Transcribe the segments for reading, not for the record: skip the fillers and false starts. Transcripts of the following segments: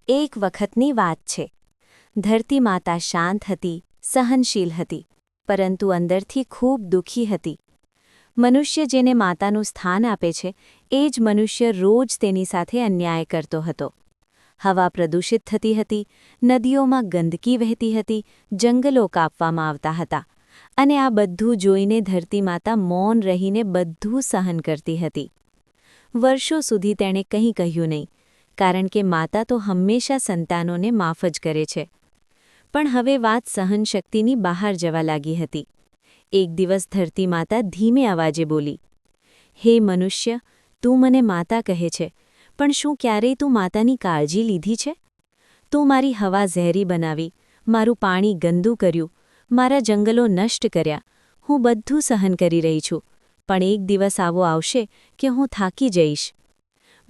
એક વખતની વાત છે. ધરતી માતા શાંત હતી, સહનશીલ હતી, પરંતુ અંદરથી ખૂબ દુઃખી હતી. મનુષ્ય જેને માતાનું સ્થાન આપે છે, એ જ મનુષ્ય રોજ તેની સાથે અન્યાય કરતો હતો. હવા પ્રદૂષિત થતી હતી, નદીઓમાં ગંદકી વહેતી હતી, જંગલો કાપવામાં આવતા હતા, અને આ બધું જોઈને ધરતી માતા મૌન રહીને બધું સહન કરતી હતી. વર્ષો સુધી તેણે કંઈ કહ્યું નહીં, કારણ કે માતા તો હંમેશા સંતાનોને માફ જ કરે છે. પણ હવે વાત સહનશક્તિની બહાર જવા લાગી હતી. એક દિવસ ધરતી માતા ધીમે અવાજે બોલી, "હે મનુષ્ય, તું મને માતા કહે છે, પણ શું ક્યારેય તું માતાની કાળજી લીધી છે? તું મારી હવા ઝેરી બનાવી, મારું પાણી ગંદુ કર્યું, મારા જંગલો નષ્ટ કર્યા. હું બધું સહન કરી રહી છું, પણ એક દિવસ આવો આવશે કે હું થાકી જઈશ."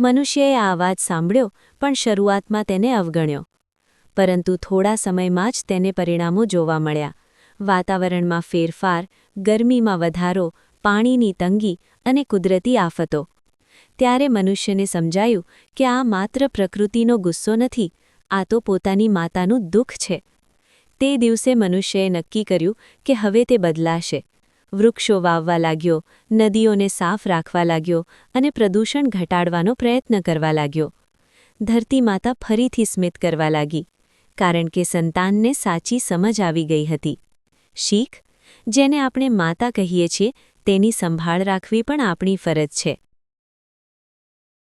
મનુષ્યએ આ અવાજ સાંભળ્યો, પણ શરૂઆતમાં તેને અવગણ્યો. પરંતુ થોડા સમયમાં જ તેને પરિણામો જોવા મળ્યા. વાતાવરણમાં ફેરફાર, ગરમીમાં વધારો, પાણીની તંગી અને કુદરતી આફતો. ત્યારે મનુષ્યને સમજાયું કે આ માત્ર પ્રકૃતિનો ગુસ્સો નથી, આ તો પોતાની માતાનું દુઃખ છે. તે દિવસે મનુષ્યએ નક્કી કર્યું કે હવે તે બદલાશે. વૃક્ષો વાવવા લાગ્યો, નદીઓને સાફ રાખવા લાગ્યો અને પ્રદૂષણ ઘટાડવાનો પ્રયત્ન કરવા લાગ્યો. ધરતી માતા ફરીથી સ્મિત કરવા લાગી, કારણ કે સંતાનને સાચી સમજ આવી ગઈ હતી. શીખ, જેને આપણે માતા કહીએ છીએ, તેની સંભાળ રાખવી પણ આપણી ફરજ છે.